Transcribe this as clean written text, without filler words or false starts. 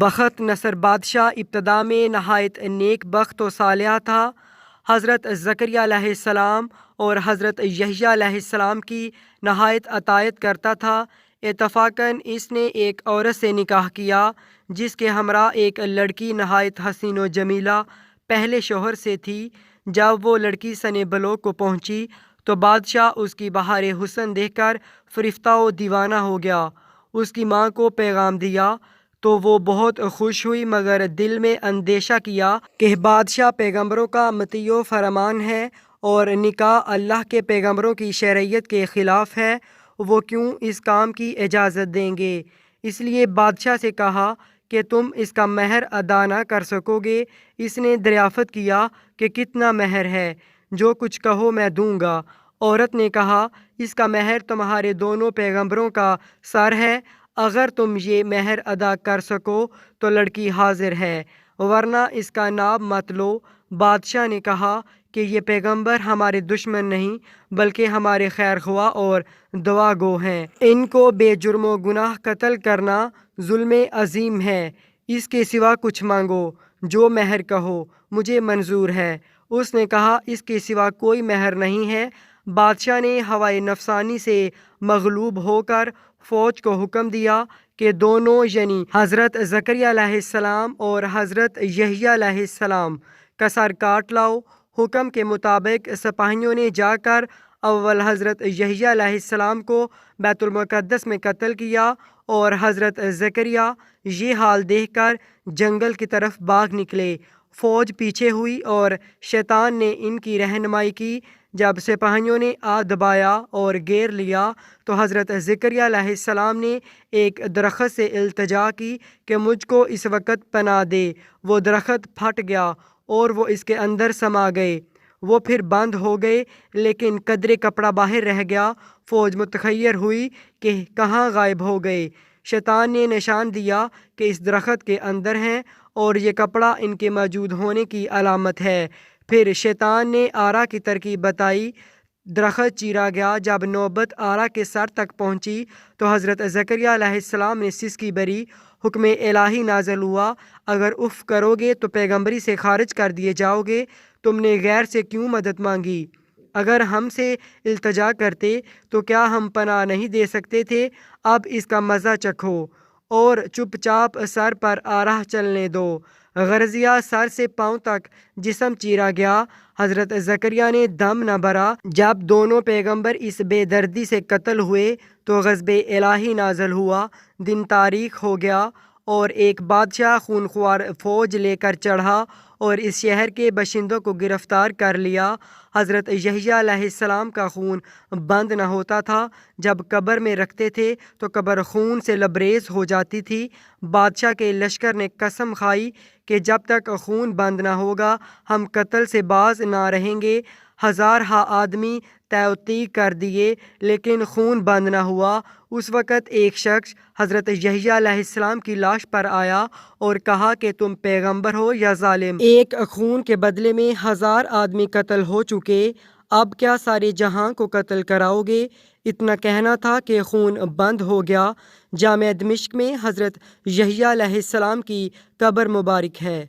بخت نصر بادشاہ ابتدا میں نہایت نیک بخت و صالح تھا۔ حضرت زکریہ علیہ السلام اور حضرت یحییٰ علیہ السلام کی نہایت اطاعت کرتا تھا۔ اتفاقاً اس نے ایک عورت سے نکاح کیا جس کے ہمراہ ایک لڑکی نہایت حسین و جمیلہ پہلے شوہر سے تھی۔ جب وہ لڑکی سن بلوغ کو پہنچی تو بادشاہ اس کی بہار حسن دیکھ کر فرفتہ و دیوانہ ہو گیا۔ اس کی ماں کو پیغام دیا تو وہ بہت خوش ہوئی، مگر دل میں اندیشہ کیا کہ بادشاہ پیغمبروں کا مطیع و فرمان ہے اور نکاح اللہ کے پیغمبروں کی شرعیت کے خلاف ہے، وہ کیوں اس کام کی اجازت دیں گے؟ اس لیے بادشاہ سے کہا کہ تم اس کا مہر ادا نہ کر سکو گے۔ اس نے دریافت کیا کہ کتنا مہر ہے؟ جو کچھ کہو میں دوں گا۔ عورت نے کہا اس کا مہر تمہارے دونوں پیغمبروں کا سر ہے، اگر تم یہ مہر ادا کر سکو تو لڑکی حاضر ہے، ورنہ اس کا نام مت لو۔ بادشاہ نے کہا کہ یہ پیغمبر ہمارے دشمن نہیں بلکہ ہمارے خیر خواہ اور دعا گو ہیں، ان کو بے جرم و گناہ قتل کرنا ظلم عظیم ہے۔ اس کے سوا کچھ مانگو، جو مہر کہو مجھے منظور ہے۔ اس نے کہا اس کے سوا کوئی مہر نہیں ہے۔ بادشاہ نے ہوائے نفسانی سے مغلوب ہو کر فوج کو حکم دیا کہ دونوں یعنی حضرت زکریہ علیہ السلام اور حضرت یحییٰ علیہ السلام کا سر کاٹ لاؤ۔ حکم کے مطابق سپاہیوں نے جا کر اول حضرت یحییٰ علیہ السلام کو بیت المقدس میں قتل کیا اور حضرت زکریہ یہ حال دیکھ کر جنگل کی طرف بھاگ نکلے۔ فوج پیچھے ہوئی اور شیطان نے ان کی رہنمائی کی۔ جب سپاہیوں نے آ دبایا اور گھیر لیا تو حضرت زکریہ علیہ السلام نے ایک درخت سے التجا کی کہ مجھ کو اس وقت پناہ دے۔ وہ درخت پھٹ گیا اور وہ اس کے اندر سما گئے۔ وہ پھر بند ہو گئے لیکن قدرے کپڑا باہر رہ گیا۔ فوج متحیر ہوئی کہ کہاں غائب ہو گئے۔ شیطان نے نشان دیا کہ اس درخت کے اندر ہیں اور یہ کپڑا ان کے موجود ہونے کی علامت ہے۔ پھر شیطان نے آرا کی ترکیب بتائی، درخت چیرا گیا۔ جب نوبت آرا کے سر تک پہنچی تو حضرت زکریہ علیہ السلام نے سسکی بری۔ حکم الہی نازل ہوا، اگر اف کرو گے تو پیغمبری سے خارج کر دیے جاؤ گے۔ تم نے غیر سے کیوں مدد مانگی؟ اگر ہم سے التجا کرتے تو کیا ہم پناہ نہیں دے سکتے تھے؟ اب اس کا مزہ چکھو اور چپ چاپ سر پر آرا چلنے دو۔ غرضیہ سر سے پاؤں تک جسم چیرا گیا۔ حضرت زکریہ نے دم نہ بھرا۔ جب دونوں پیغمبر اس بے دردی سے قتل ہوئے تو غضب الہی نازل ہوا۔ دن تاریک ہو گیا اور ایک بادشاہ خونخوار فوج لے کر چڑھا اور اس شہر کے باشندوں کو گرفتار کر لیا۔ حضرت یحییٰ علیہ السلام کا خون بند نہ ہوتا تھا۔ جب قبر میں رکھتے تھے تو قبر خون سے لبریز ہو جاتی تھی۔ بادشاہ کے لشکر نے قسم کھائی کہ جب تک خون بند نہ ہوگا ہم قتل سے باز نہ رہیں گے۔ ہزارہا آدمی تہ و تیگ کر دیے لیکن خون بند نہ ہوا۔ اس وقت ایک شخص حضرت یحییٰ علیہ السلام کی لاش پر آیا اور کہا کہ تم پیغمبر ہو یا ظالم؟ ایک خون کے بدلے میں 1000 آدمی قتل ہو چکے، اب کیا سارے جہاں کو قتل کراؤ گے؟ اتنا کہنا تھا کہ خون بند ہو گیا۔ جامع دمشق میں حضرت یحییٰ علیہ السلام کی قبر مبارک ہے۔